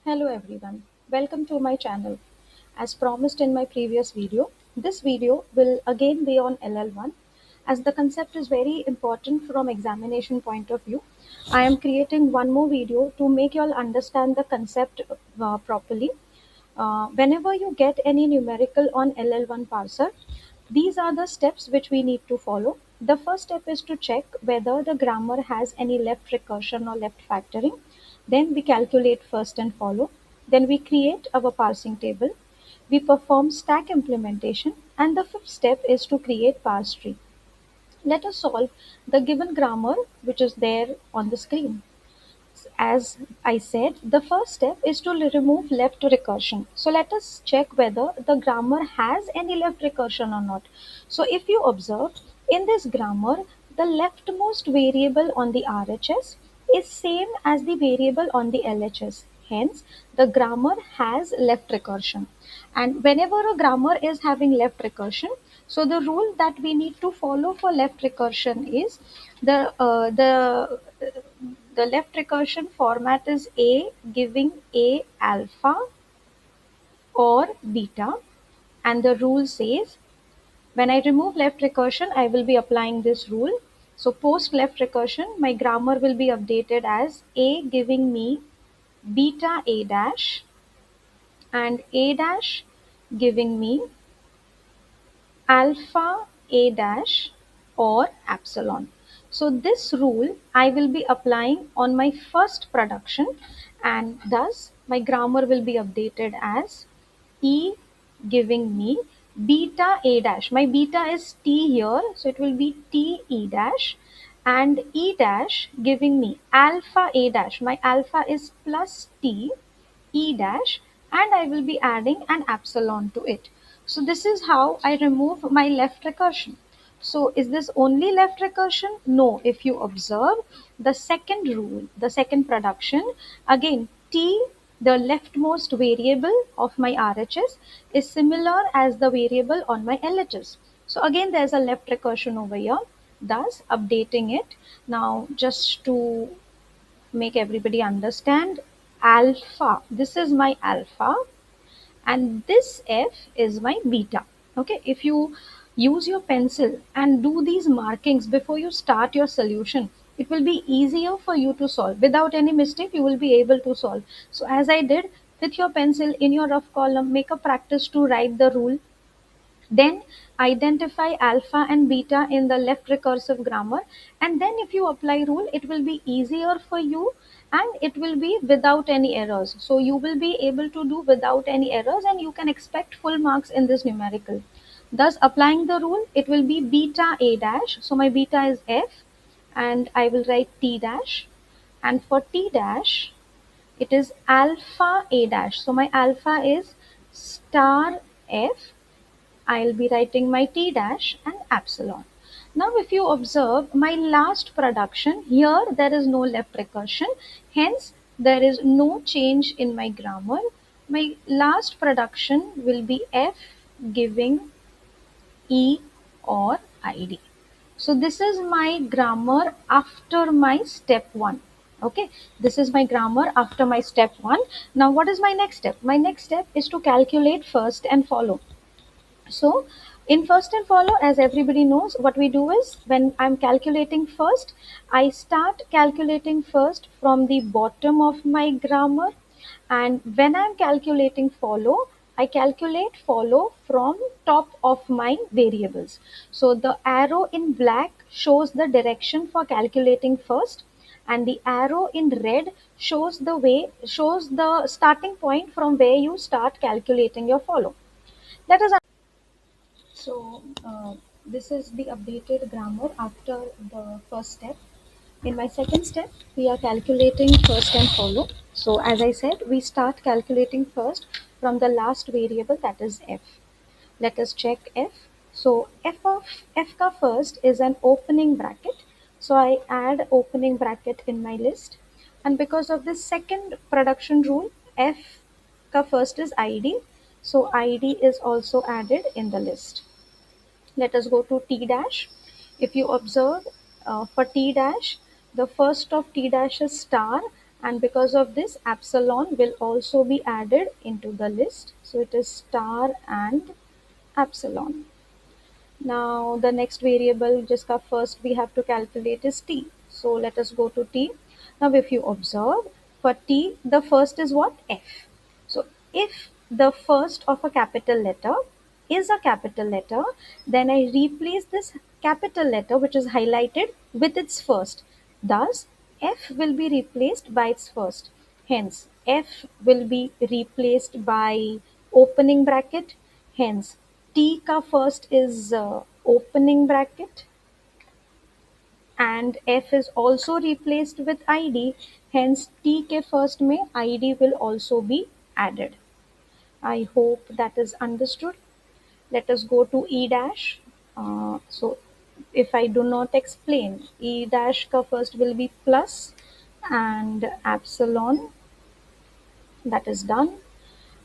Hello everyone, welcome to my channel. As promised in my previous video, this video will again be on LL1 as the concept is very important from examination point of view. I am creating one more video to make you all understand the concept properly. Whenever you get any numerical on LL1 parser, these are the steps which we need to follow. The first step is to check whether the grammar has any left recursion or left factoring. Then we calculate first and follow. Then we create our parsing table. We perform stack implementation. And the fifth step is to create parse tree. Let us solve the given grammar which is there on the screen. As I said, the first step is to remove left recursion. So let us check whether the grammar has any left recursion or not. So if you observe in this grammar, the leftmost variable on the RHS is same as the variable on the LHS. Hence, the grammar has left recursion. And whenever a grammar is having left recursion, so the rule that we need to follow for left recursion is the left recursion format is A giving A alpha or beta, and the rule says when I remove left recursion I will be applying this rule. So post left recursion my grammar will be updated as A giving me beta A dash and A dash giving me alpha A dash or epsilon. So this rule I will be applying on my first production, and thus my grammar will be updated as E giving me beta A dash. My beta is T here, so it will be T E dash, and E dash giving me alpha A dash. My alpha is plus T E dash, and I will be adding an epsilon to it. So this is how I remove my left recursion. So is this only left recursion? No. If you observe the second rule, the second production, again T, the leftmost variable of my RHS, is similar as the variable on my LHS. So again there's a left recursion over here, thus updating it. Now just to make everybody understand, alpha, this is my alpha and this F is my beta. Okay, if you use your pencil and do these markings before you start your solution, it will be easier for you to solve. Without any mistake you will be able to solve. So as I did, with your pencil in your rough column, make a practice to write the rule, then identify alpha and beta in the left recursive grammar, and then if you apply rule it will be easier for you and it will be without any errors. So you will be able to do without any errors and you can expect full marks in this numerical. Thus applying the rule, it will be beta A dash. So my beta is F and I will write T dash, and for T dash it is alpha A dash. So my alpha is star F. I'll be writing my T dash and epsilon. Now if you observe my last production, here there is no left recursion, hence there is no change in my grammar. My last production will be F giving E or ID. So this is my grammar after my step 1. Okay, this is my grammar after my step 1. Now what is my next step? My next step is to calculate first and follow. So in first and follow, as everybody knows, what we do is when I'm calculating first, I start calculating first from the bottom of my grammar, and when I'm calculating follow, I calculate follow from top of my variables. So the arrow in black shows the direction for calculating first, and the arrow in red shows the starting point from where you start calculating your follow. Let us so this is the updated grammar after the first step. In my second step, we are calculating first and follow. So as I said, we start calculating first from the last variable, that is f. Let us check f. So f ka first is an opening bracket. So I add opening bracket in my list. And because of this second production rule, f ka first is id. So id is also added in the list. Let us go to T dash. If you observe for T dash, the first of T dash is star and because of this epsilon will also be added into the list. So it is star and epsilon. Now the next variable jiska first we have to calculate is t. So let us go to t. Now if you observe, for t the first is what? F. So if the first of a capital letter is a capital letter, then I replace this capital letter which is highlighted with its first. Thus F will be replaced by its first. Hence F will be replaced by opening bracket. Hence T का first is opening bracket and F is also replaced with ID. Hence T के first में ID will also be added. I hope that is understood. Let us go to E dash. So if I do not explain, E dash का first will be plus and epsilon. That is done.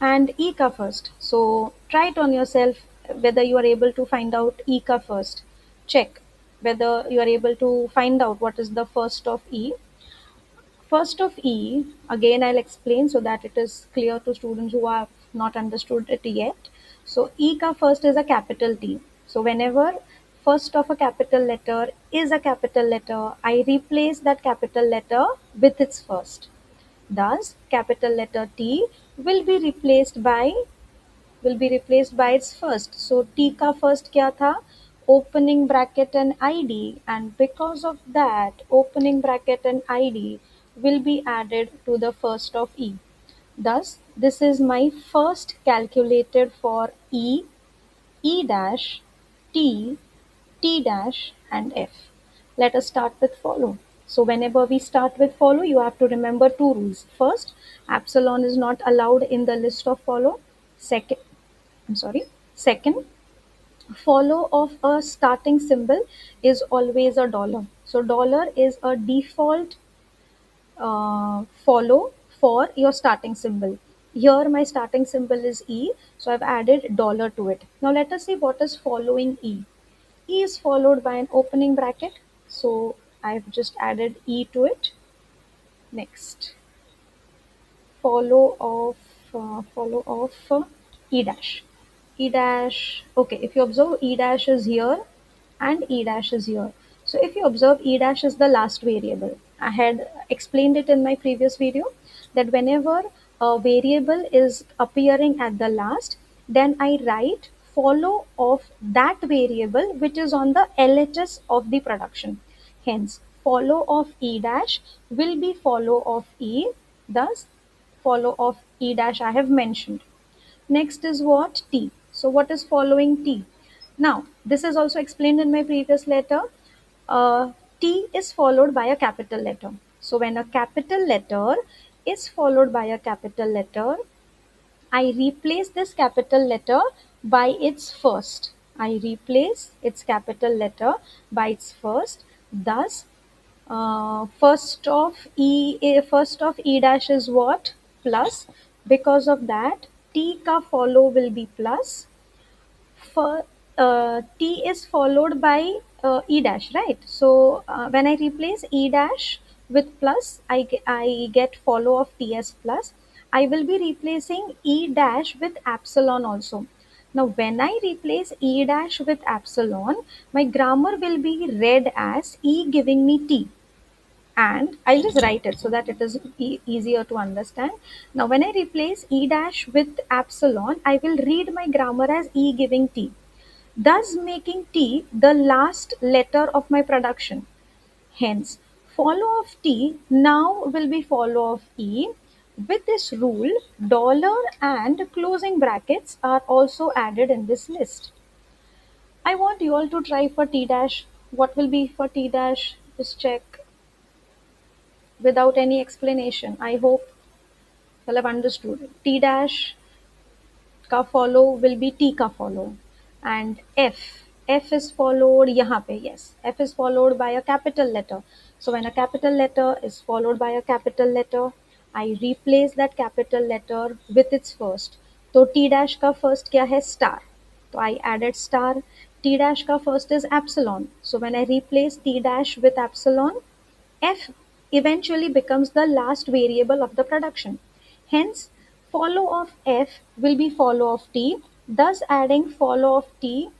And E ka first. So try it on yourself whether you are able to find out E ka first. Check whether you are able to find out what is the first of E. First of E, again I'll explain so that it is clear to students who have not understood it yet. So E ka first is a capital T. So whenever first of a capital letter is a capital letter, I replace that capital letter with its first. Thus, capital letter T will be replaced by its first. So T का first क्या था? Opening bracket and ID, and because of that opening bracket and ID will be added to the first of E. Thus, this is my first calculated for E, E dash, T, T dash and F. Let us start with follow. So whenever we start with follow, you have to remember two rules. First, epsilon is not allowed in the list of follow. Second, I'm sorry. Second, follow of a starting symbol is always a dollar. So dollar is a default follow for your starting symbol. Here my starting symbol is E, so I've added dollar to it. Now let us see what is following E. E is followed by an opening bracket, so I've just added E to it. Next, follow of E dash. E dash, okay, if you observe E dash is here and E dash is here. So if you observe E dash is the last variable. I had explained it in my previous video that whenever a variable is appearing at the last, then I write follow of that variable which is on the LHS of the production. Hence, follow of E dash will be follow of E, thus follow of E dash I have mentioned. Next is what? T. So what is following T? Now, this is also explained in my previous letter. T is followed by a capital letter. So when a capital letter is followed by a capital letter, I replace this capital letter by its first. I replace its capital letter by its first. Thus, first of E dash is what? Plus. Because of that, T ka follow will be plus. For T is followed by E dash, right? So when I replace E dash with plus, I get follow of T as plus. I will be replacing E dash with epsilon also. Now when I replace E dash with epsilon, my grammar will be read as E giving me T, and I'll just write it so that it is easier to understand. Now when I replace E dash with epsilon, I will read my grammar as E giving T, thus making T the last letter of my production. Hence, follow of T now will be follow of E. With this rule, dollar and closing brackets are also added in this list. I want you all to try for T dash. What will be for T dash? Just check without any explanation. I hope you'll have understood. T dash का follow will be T का follow, and F is followed यहाँ पे, yes, F is followed by a capital letter. So when a capital letter is followed by a capital letter, I replace that capital letter with its first. तो T dash का first क्या है? Star. So I added star. T dash का first is epsilon. So when I replace T dash with epsilon, F eventually becomes the last variable of the production. Hence, follow of f will be follow of t, thus adding follow of t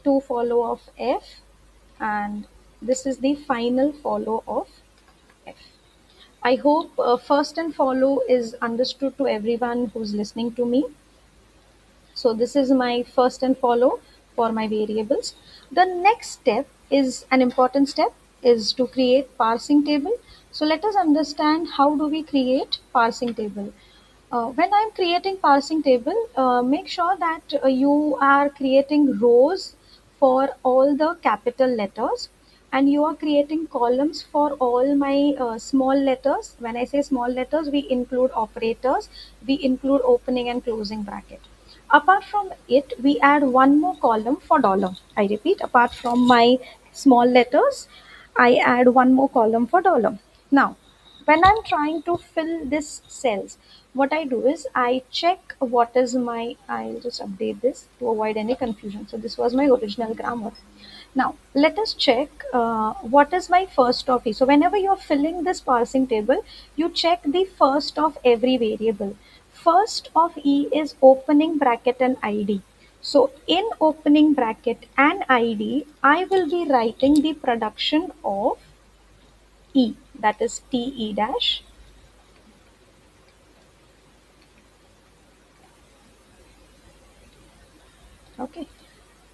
to follow of f, and this is the final follow of f. I hope first and follow is understood to everyone who's listening to me. So this is my first and follow for my variables. The next step is an important step is to create parsing table. So let us understand how do we create parsing table. When I'm creating parsing table, make sure that you are creating rows for all the capital letters, and you are creating columns for all my small letters. When I say small letters, we include operators, we include opening and closing bracket. Apart from it, we add one more column for dollar. I repeat, apart from my small letters, I add one more column for dollar. Now, when I'm trying to fill this cells, what I do is I check what is my, I'll just update this to avoid any confusion. So this was my original grammar. Now let us check what is my first of e. So whenever you're filling this parsing table, you check the first of every variable. First of e is opening bracket and id. So in opening bracket and id, I will be writing the production of e, that is te dash. Okay,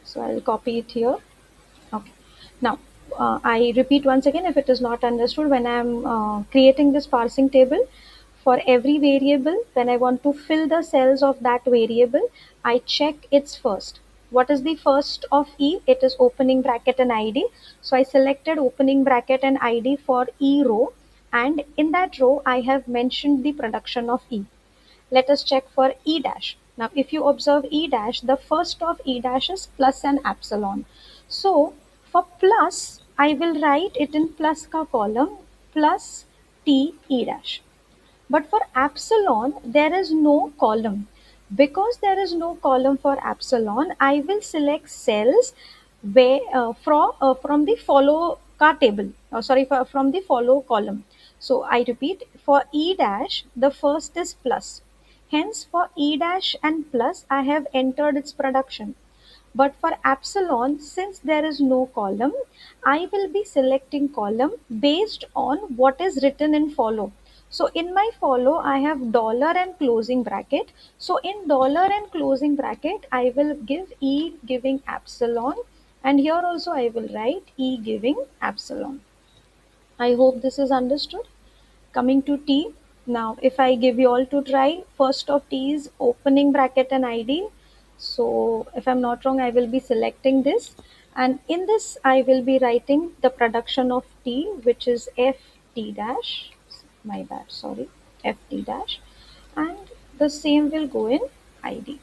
so I'll copy it here. Okay. Now, I repeat once again if it is not understood, when I am creating this parsing table, for every variable, when I want to fill the cells of that variable, I check its first. What is the first of E? It is opening bracket and ID. So I selected opening bracket and ID for E row, and in that row, I have mentioned the production of E. Let us check for E dash. Now, if you observe E dash, the first of E dash is plus and epsilon. So, for plus, I will write it in plus ka column plus T E dash. But for epsilon, there is no column. Because there is no column for epsilon, I will select cells where from the follow ka table. From the follow column. So I repeat, for E dash, the first is plus. Hence, for E dash and plus, I have entered its production. But for epsilon, since there is no column, I will be selecting column based on what is written in follow. So in my follow, I have dollar and closing bracket. So in dollar and closing bracket, I will give E giving epsilon, and here also I will write E giving epsilon. I hope this is understood. Coming to T, now if I give you all to try, first of T is opening bracket and ID. So if I'm not wrong, I will be selecting this, and in this I will be writing the production of T, which is FT dash, my bad, sorry, FT dash, and the same will go in ID.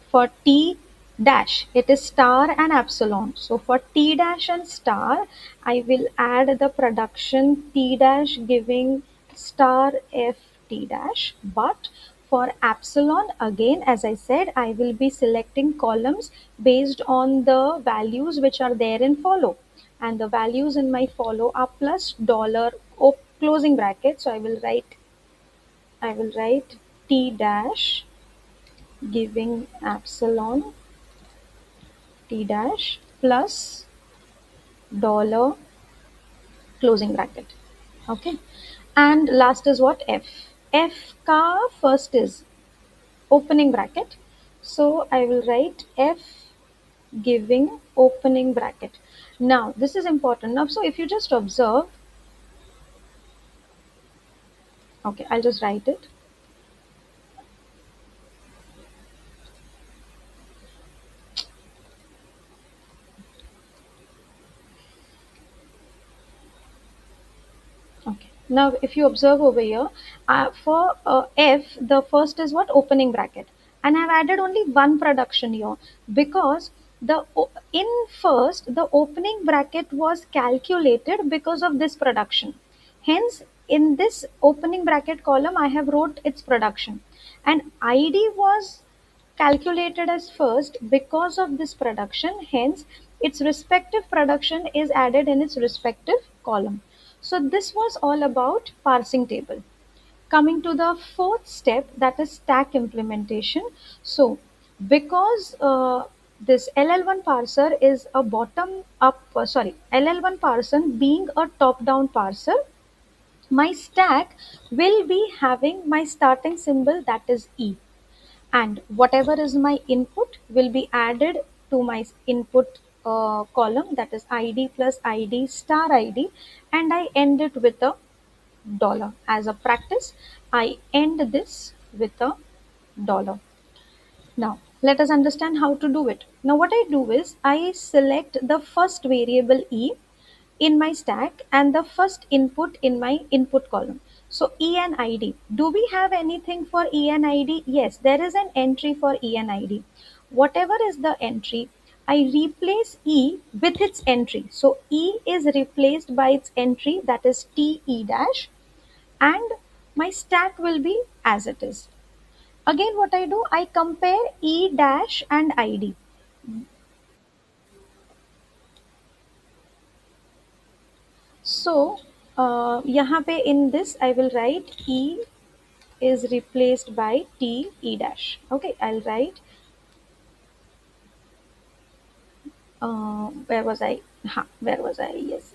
For T dash, it is star and epsilon. So for T dash and star, I will add the production T dash giving star F T dash. But for epsilon, again, as I said, I will be selecting columns based on the values which are there in follow. And the values in my follow are plus dollar closing bracket. So I will write T dash giving epsilon T dash plus dollar closing bracket. Okay. And last is what? F. F ka first is opening bracket. So I will write F giving opening bracket. Now this is important. Now, so if you just observe, okay, I'll just write it. Okay. Now, if you observe over here, for F, the first is what? Opening bracket. And I've added only one production here because in first, the opening bracket was calculated because of this production. Hence, in this opening bracket column, I have wrote its production. And ID was calculated as first because of this production. Hence, its respective production is added in its respective column. So this was all about parsing table. Coming to the fourth step, that is stack implementation. So because this LL1 parser is a bottom up, LL1 parser being a top down parser, my stack will be having my starting symbol, that is E, and whatever is my input will be added to my input column, that is ID plus ID star ID, and I end it with a dollar. As a practice, I end this with a dollar. Now let us understand how to do it. Now what I do is I select the first variable E in my stack and the first input in my input column. So E and ID. Do we have anything for E and ID? Yes, there is an entry for E and ID. Whatever is the entry, I replace E with its entry. So E is replaced by its entry, that is TE dash, and my stack will be as it is. Again, what I do, I compare E dash and ID. So यहाँ पे in this I will write E is replaced by T E dash. Okay, I'll write where was I? Where was I? Yes,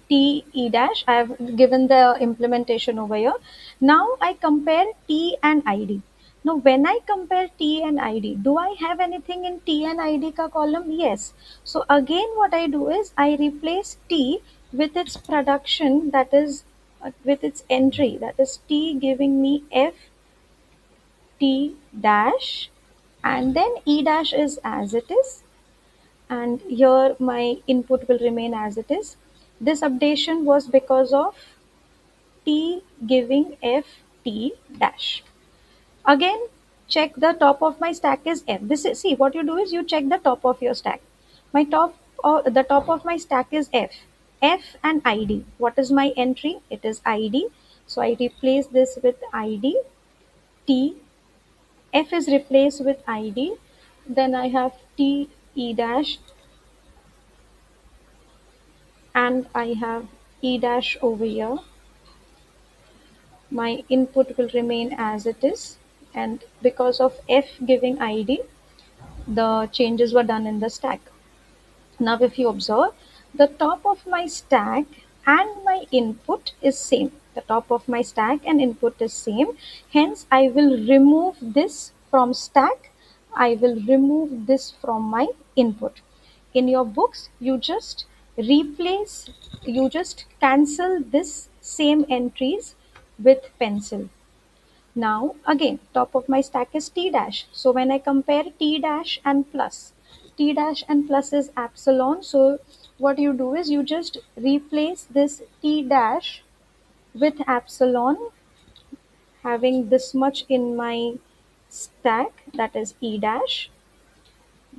T E dash. I have given the implementation over here. Now I compare T and ID. Now when I compare T and ID, do I have anything in T and ID ka column? Yes. So again what I do is I replace T with its production, that is with its entry, that is T giving me F T dash, and then E dash is as it is, and here my input will remain as it is. This updation was because of T giving F T dash. Again, check the top of my stack is F. This is, see, what you do is you check the top of your stack. My top, or the top of my stack is F. F and ID. What is my entry? It is ID. So I replace this with ID. T. F is replaced with ID. Then I have T E dash, and I have E dash over here. My input will remain as it is, and because of F giving ID, the changes were done in the stack. Now if you observe, the top of my stack and my input is same. The top of my stack and input is same. Hence I will remove this from stack. I will remove this from my input. In your books, you just replace, you just cancel this same entries with pencil. Now again, top of my stack is T dash. So when I compare T dash and plus, T dash and plus is epsilon. So what you do is you just replace this T dash with epsilon, having this much in my stack, that is E dash.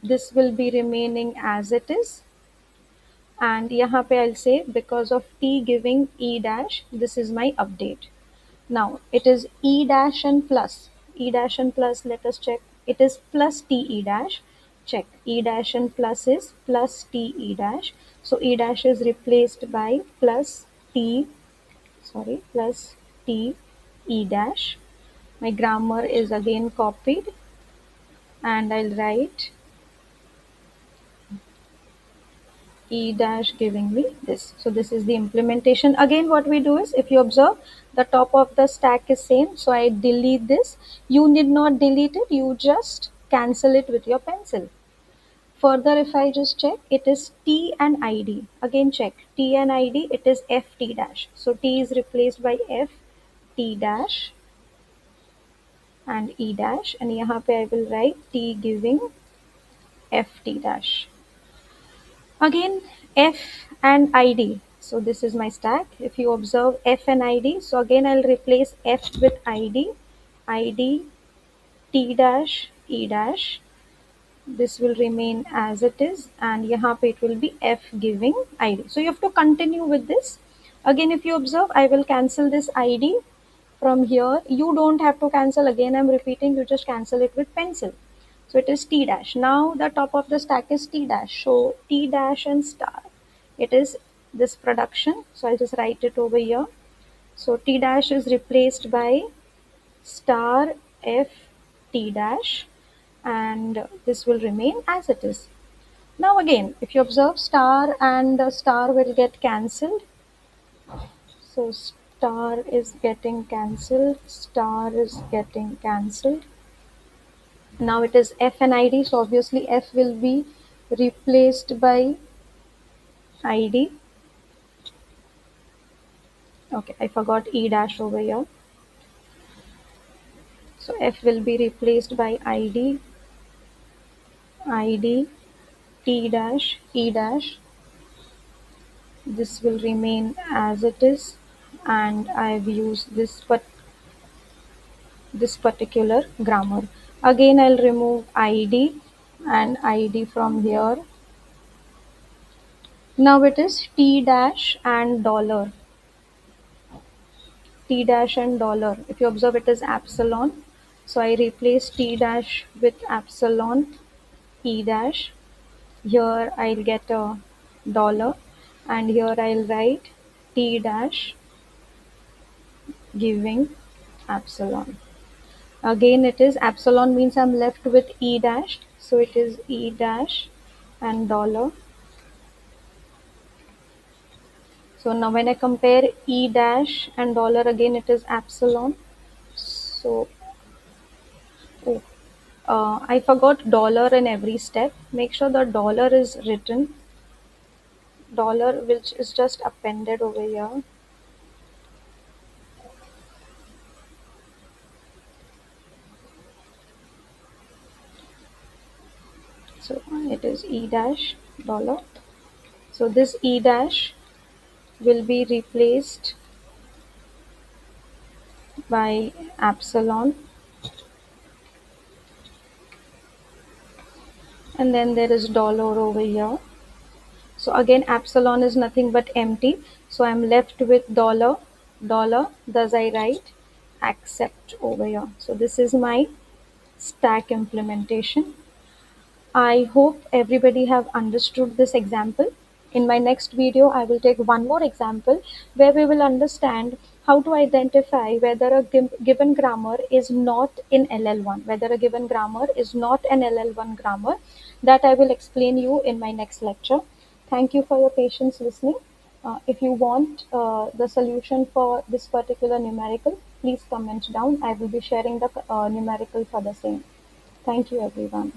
This will be remaining as it is. And यहाँ पे I'll say because of T giving E dash, this is my update. Now it is E dash and plus. E dash and plus, let us check. It is plus T E dash. Check. E dash and plus is plus T E dash. So E dash is replaced by plus T, plus T E dash. My grammar is again copied, and I'll write E dash giving me this. So this is the implementation. Again, what we do is, if you observe, the top of the stack is same. So I delete this. You need not delete it. You just cancel it with your pencil. Further, if I just check, it is T and ID. Again check. T and ID, it is FT dash. So T is replaced by F T dash and E dash. And यहाँ पे I will write T giving FT dash. Again, F and ID. So this is my stack. If you observe F and ID, so again I'll replace F with ID, ID, T dash, E dash. This will remain as it is, and यहाँ पे it will be F giving ID. So you have to continue with this. Again, if you observe, I will cancel this ID from here. You don't have to cancel. Again, I'm repeating, you just cancel it with pencil. So it is T dash. Now the top of the stack is T dash. So T dash and star. It is this production. So I'll just write it over here. So T dash is replaced by star F T dash, and this will remain as it is. Now again, if you observe, star and star will get cancelled. So star is getting cancelled, star is getting cancelled. Now it is F and ID, so obviously F will be replaced by ID. Okay, I forgot E dash over here. So F will be replaced by ID, ID, T dash, E dash. This will remain as it is, and I've used this particular grammar. Again, I'll remove ID and ID from here. Now it is T dash and dollar. T dash and dollar. If you observe, it is epsilon. So I replace T dash with epsilon, E dash. Here I'll get a dollar, and here I'll write T dash giving epsilon. Again, it is epsilon means I'm left with E dash. So it is E dash and dollar. So now when I compare E dash and dollar, again it is epsilon. So oh, I forgot dollar in every step. Make sure the dollar is written. Dollar which is just appended over here. So it is E dash dollar. So this E dash will be replaced by epsilon, and then there is dollar over here. So again epsilon is nothing but empty. So I'm left with dollar, dollar, thus I write accept over here. So this is my stack implementation. I hope everybody have understood this example. In my next video, I will take one more example where we will understand how to identify whether a given grammar is not in LL1, whether a given grammar is not an LL1 grammar. That I will explain you in my next lecture. Thank you for your patience listening. If you want the solution for this particular numerical, please comment down. I will be sharing the numerical for the same. Thank you everyone.